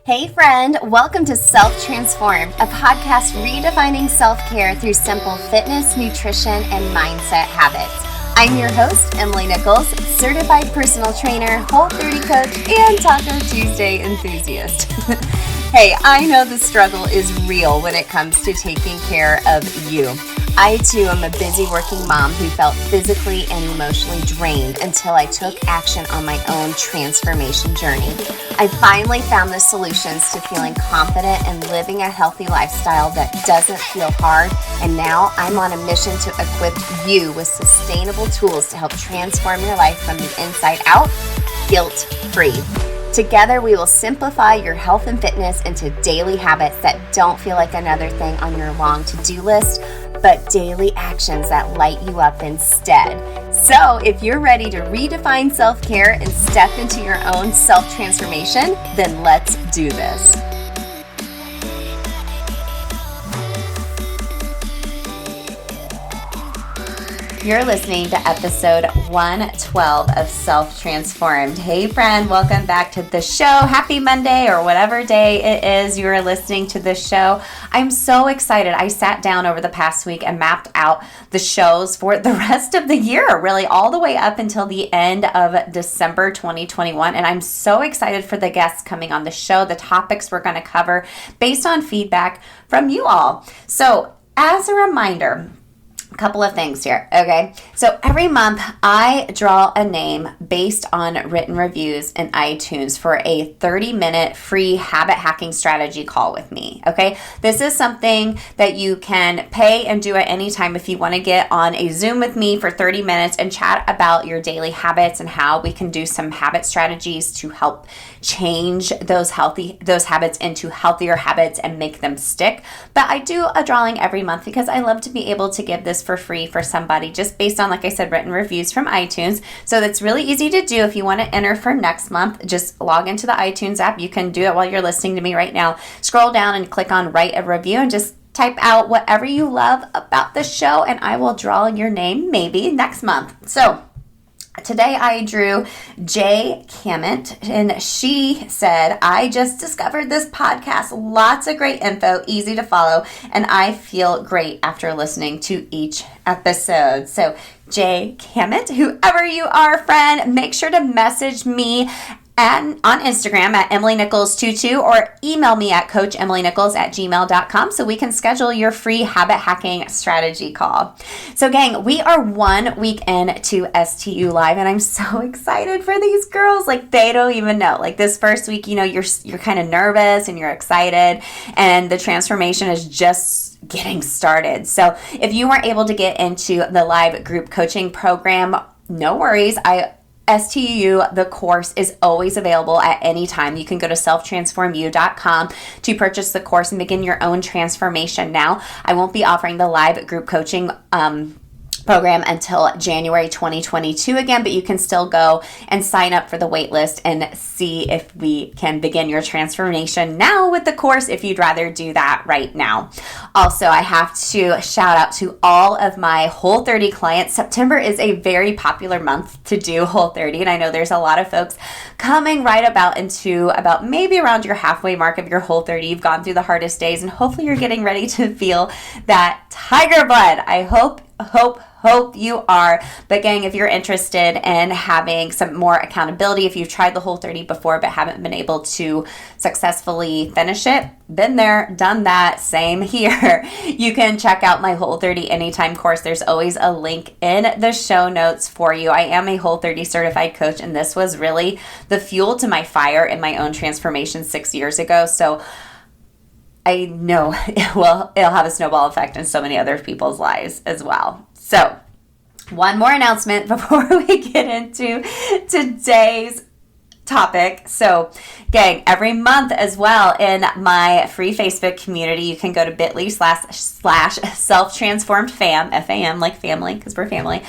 Hey friend, welcome to Self Transformed, a podcast redefining self-care through simple fitness, nutrition, and mindset habits. I'm your host, Emily Nichols, certified personal trainer, Whole30 coach, and Taco Tuesday enthusiast. Hey, I know the struggle is real when it comes to taking care of you. I too am a busy working mom who felt physically and emotionally drained until I took action on my own transformation journey. I finally found the solutions to feeling confident and living a healthy lifestyle that doesn't feel hard, and now I'm on a mission to equip you with sustainable tools to help transform your life from the inside out, guilt-free. Together, we will simplify your health and fitness into daily habits that don't feel like another thing on your long to-do list, but daily actions that light you up instead. So if you're ready to redefine self-care and step into your own self-transformation, then let's do this. You're listening to episode 112 of Self Transformed. Hey friend, welcome back to the show. Happy Monday or whatever day it is you are listening to this show. I'm so excited. I sat down over the past week and mapped out the shows for the rest of the year, really all the way up until the end of December 2021. And I'm so excited for the guests coming on the show, the topics we're going to cover based on feedback from you all. So as a reminder, couple of things here, okay? So every month I draw a name based on written reviews in iTunes for a 30-minute free habit hacking strategy call with me, okay? This is something that you can pay and do at any time if you want to get on a Zoom with me for 30 minutes and chat about your daily habits and how we can do some habit strategies to help change those habits into healthier habits and make them stick. But I do a drawing every month because I love to be able to give this for free for somebody just based on, like I said, written reviews from iTunes. So that's really easy to do. If you want to enter for next month, just log into the iTunes app. You can do it while you're listening to me right now. Scroll down and click on write a review and just type out whatever you love about the show and I will draw your name maybe next month. So today I drew Jay Cammett, and she said, I just discovered this podcast. Lots of great info, easy to follow, and I feel great after listening to each episode. So Jay Cammett, whoever you are, friend, make sure to message me on Instagram at EmilyNichols22 or email me at coachemilynichols@gmail.com so we can schedule your free habit hacking strategy call. So gang, we are 1 week in to STU Live and I'm so excited for these girls. Like they don't even know. Like this first week, you're kind of nervous and you're excited and the transformation is just getting started. So if you weren't able to get into the live group coaching program, no worries. STU, the course, is always available at any time. You can go to selftransformu.com to purchase the course and begin your own transformation now. I won't be offering the live group coaching program until January 2022 again, but you can still go and sign up for the wait list and see if we can begin your transformation now with the course if you'd rather do that right now. Also, I have to shout out to all of my Whole30 clients. September is a very popular month to do Whole30, and I know there's a lot of folks coming right about maybe around your halfway mark of your Whole30. You've gone through the hardest days, and hopefully you're getting ready to feel that tiger blood. I hope you are. But gang, if you're interested in having some more accountability, if you've tried the Whole30 before but haven't been able to successfully finish it, been there, done that, same here. You can check out my Whole30 Anytime Course. There's always a link in the show notes for you. I am a Whole30 certified coach, and this was really the fuel to my fire in my own transformation 6 years ago. So I know it'll have a snowball effect in so many other people's lives as well. So one more announcement before we get into today's topic. So gang, every month as well in my free Facebook community, you can go to bit.ly/self-transformed-fam, F-A-M, like family, because we're family.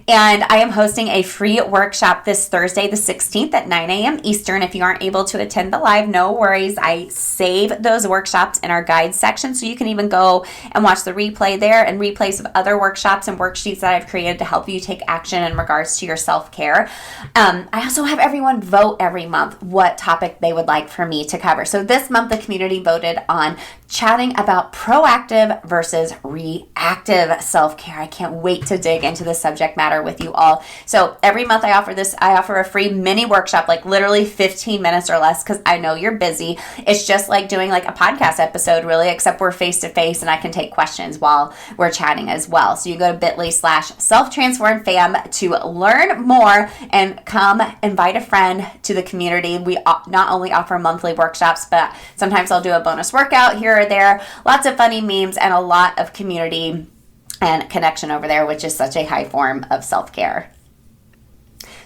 And I am hosting a free workshop this Thursday, the 16th at 9 a.m. Eastern. If you aren't able to attend the live, no worries. I save those workshops in our guides section, so you can even go and watch the replay there and replays of other workshops and worksheets that I've created to help you take action in regards to your self-care. I also have everyone vote every month what topic they would like for me to cover. So this month, the community voted on chatting about proactive versus reactive self-care. I can't wait to dig into the subject matter with you all. So every month I offer a free mini workshop, like literally 15 minutes or less, because I know you're busy. It's just like doing like a podcast episode, really, except we're face-to-face and I can take questions while we're chatting as well. So you go to bit.ly/selftransformedfam to learn more and come invite a friend to the community. We not only offer monthly workshops, but sometimes I'll do a bonus workout here or there. Lots of funny memes and a lot of community and connection over there, which is such a high form of self-care.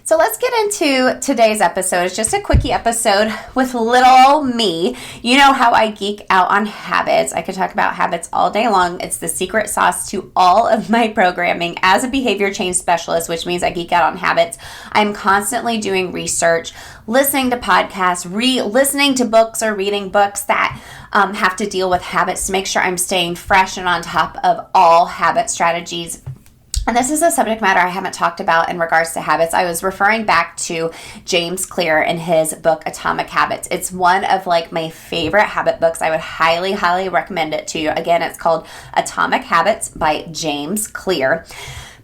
So let's get into today's episode. It's just a quickie episode with little me. You know how I geek out on habits. I could talk about habits all day long. It's the secret sauce to all of my programming. As a behavior change specialist, which means I geek out on habits, I'm constantly doing research, listening to podcasts, listening to books or reading books that have to deal with habits to make sure I'm staying fresh and on top of all habit strategies. And this is a subject matter I haven't talked about in regards to habits. I was referring back to James Clear in his book, Atomic Habits. It's one of like my favorite habit books. I would highly, highly recommend it to you. Again, it's called Atomic Habits by James Clear.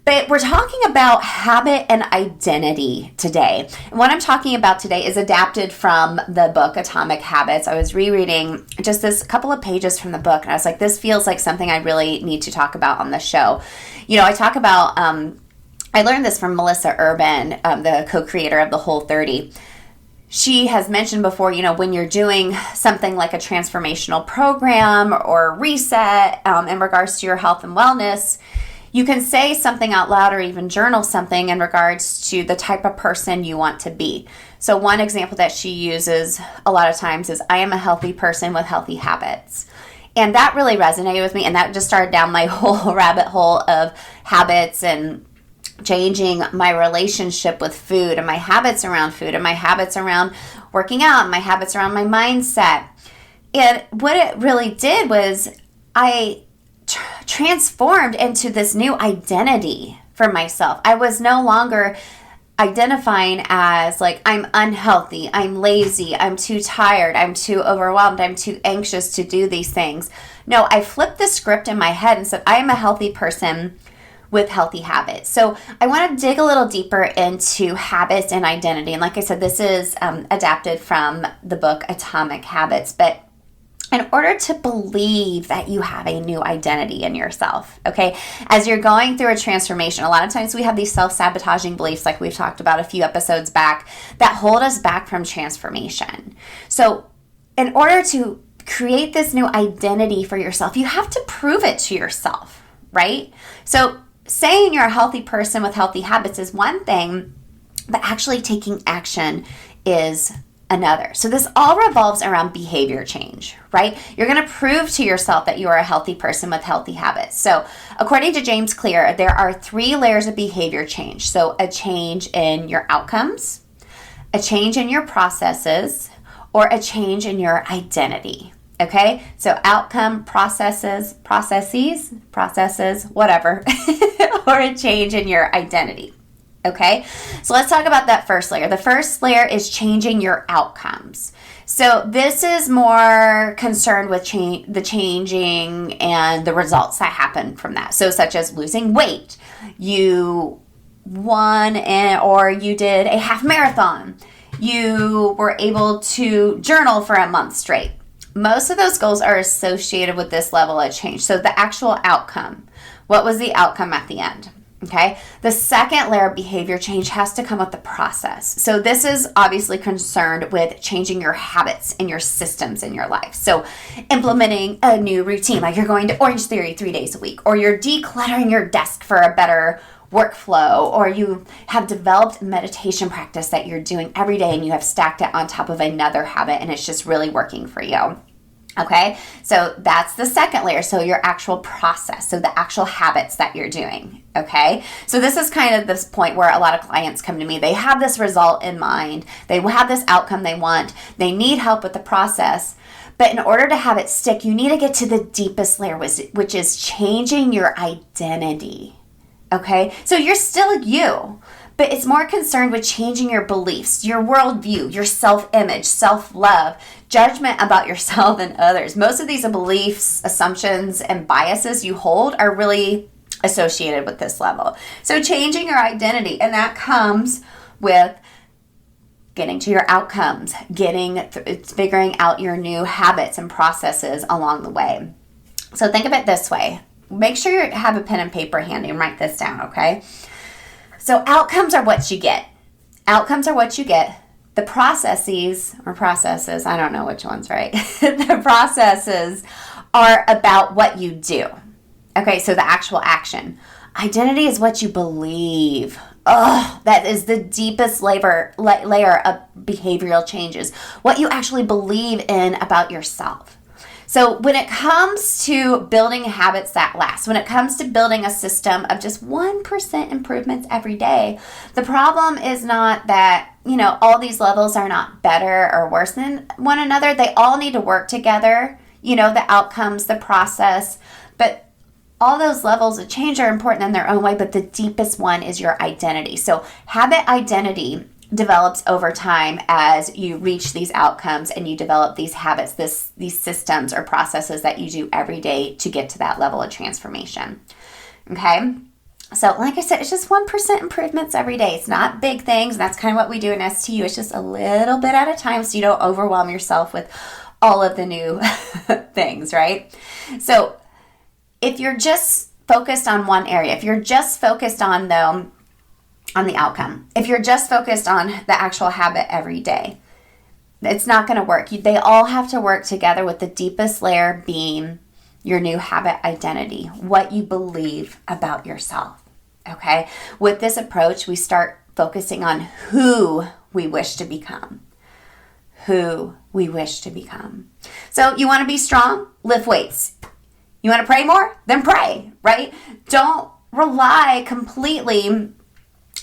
But we're talking about habit and identity today. And what I'm talking about today is adapted from the book Atomic Habits. I was rereading just this couple of pages from the book, and I was like, this feels like something I really need to talk about on the show. You know, I talk about, I learned this from Melissa Urban, the co-creator of the Whole30. She has mentioned before, you know, when you're doing something like a transformational program or reset in regards to your health and wellness, you can say something out loud or even journal something in regards to the type of person you want to be. So one example that she uses a lot of times is, I am a healthy person with healthy habits. And that really resonated with me, and that just started down my whole rabbit hole of habits and changing my relationship with food and my habits around food and my habits around working out and my habits around my mindset. And what it really did was I transformed into this new identity for myself. I was no longer identifying as like, I'm unhealthy, I'm lazy, I'm too tired, I'm too overwhelmed, I'm too anxious to do these things. No, I flipped the script in my head and said, I am a healthy person with healthy habits. So I want to dig a little deeper into habits and identity. And like I said, this is adapted from the book Atomic Habits. But in order to believe that you have a new identity in yourself, okay, as you're going through a transformation, a lot of times we have these self-sabotaging beliefs, like we've talked about a few episodes back, that hold us back from transformation. So in order to create this new identity for yourself, you have to prove it to yourself, right? So saying you're a healthy person with healthy habits is one thing, but actually taking action is another. So this all revolves around behavior change, right? You're going to prove to yourself that you are a healthy person with healthy habits. So according to James Clear, there are 3 layers of behavior change. So a change in your outcomes, a change in your processes, or a change in your identity. Okay? So outcome, processes, whatever, or a change in your identity. Okay, so let's talk about that first layer. The first layer is changing your outcomes. So this is more concerned with the changing and the results that happen from that. So such as losing weight, you won or you did a half marathon, you were able to journal for a month straight. Most of those goals are associated with this level of change. So the actual outcome, what was the outcome at the end? Okay, the second layer of behavior change has to come with the process. So this is obviously concerned with changing your habits and your systems in your life. So implementing a new routine, like you're going to Orange Theory 3 days a week, or you're decluttering your desk for a better workflow, or you have developed meditation practice that you're doing every day and you have stacked it on top of another habit and it's just really working for you. Okay, so that's the second layer. So your actual process, so the actual habits that you're doing. Okay, so this is kind of this point where a lot of clients come to me. They have this result in mind. They have this outcome they want. They need help with the process. But in order to have it stick, you need to get to the deepest layer, which is changing your identity. Okay, so you're still you, but it's more concerned with changing your beliefs, your worldview, your self-image, self-love, judgment about yourself and others. Most of these beliefs, assumptions, and biases you hold are really associated with this level. So changing your identity, and that comes with getting to your outcomes, figuring out your new habits and processes along the way. So think of it this way. Make sure you have a pen and paper handy and write this down, okay? So outcomes are what you get. Outcomes are what you get. The processes, I don't know which one's right. The processes are about what you do. Okay, so the actual action. Identity is what you believe. Oh, that is the deepest layer of behavioral changes. What you actually believe in about yourself. So when it comes to building habits that last, when it comes to building a system of just 1% improvements every day, the problem is not that, all these levels are not better or worse than one another. They all need to work together, the outcomes, the process, but all those levels of change are important in their own way, but the deepest one is your identity. So habit identity develops over time as you reach these outcomes and you develop these habits, these systems or processes that you do every day to get to that level of transformation. Okay? So like I said, it's just 1% improvements every day. It's not big things. That's kind of what we do in STU. It's just a little bit at a time so you don't overwhelm yourself with all of the new things, right? So if you're just focused on one area, if you're just focused on the outcome, if you're just focused on the actual habit every day, it's not going to work. They all have to work together, with the deepest layer being your new habit identity, what you believe about yourself. Okay? With this approach, we start focusing on who we wish to become. Who we wish to become. So you want to be strong? Lift weights. You want to pray more? Then pray, right? Don't rely completely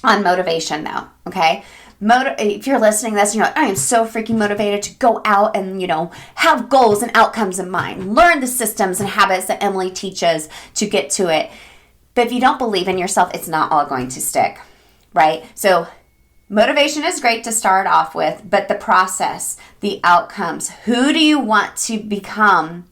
on motivation though, okay? If you're listening to this, you're like, I am so freaking motivated to go out and, have goals and outcomes in mind. Learn the systems and habits that Emily teaches to get to it. But if you don't believe in yourself, it's not all going to stick, right? So motivation is great to start off with, but the process, the outcomes, who do you want to become?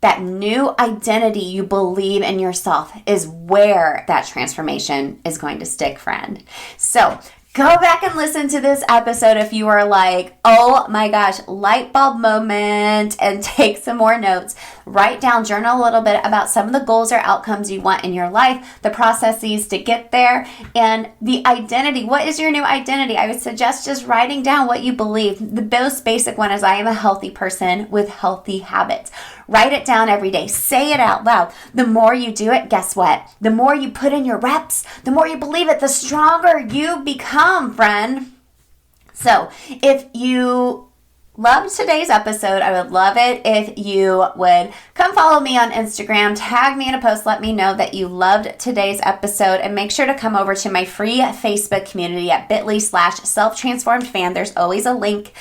That new identity you believe in yourself is where that transformation is going to stick, friend. So go back and listen to this episode if you are like, oh my gosh, light bulb moment, and take some more notes. Write down, journal a little bit about some of the goals or outcomes you want in your life, the processes to get there, and the identity. What is your new identity? I would suggest just writing down what you believe. The most basic one is, I am a healthy person with healthy habits. Write it down every day. Say it out loud. The more you do it, guess what? The more you put in your reps, the more you believe it, the stronger you become, friend. So if you loved today's episode, I would love it if you would come follow me on Instagram, tag me in a post, let me know that you loved today's episode, and make sure to come over to my free Facebook community at bit.ly/self-transformed-fan. There's always a link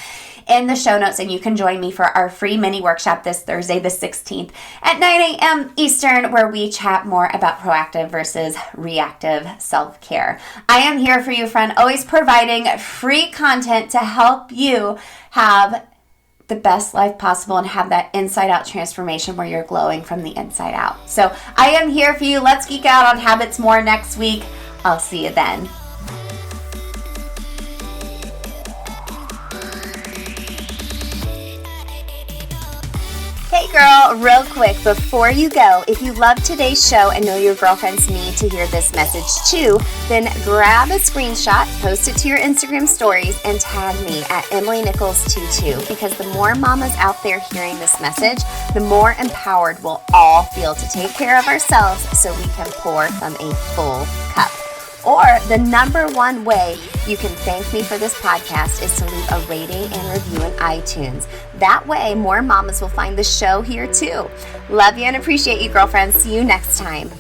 in the show notes, and you can join me for our free mini workshop this Thursday, the 16th at 9 a.m. Eastern, where we chat more about proactive versus reactive self-care. I am here for you, friend, always providing free content to help you have the best life possible and have that inside-out transformation where you're glowing from the inside out. So I am here for you. Let's geek out on habits more next week. I'll see you then. Hey girl, real quick, before you go, if you love today's show and know your girlfriends need to hear this message too, then grab a screenshot, post it to your Instagram stories, and tag me at EmilyNichols22, because the more mamas out there hearing this message, the more empowered we'll all feel to take care of ourselves so we can pour from a full cup. Or the number one way you can thank me for this podcast is to leave a rating and review in iTunes. That way, more mamas will find the show here too. Love you and appreciate you, girlfriends. See you next time.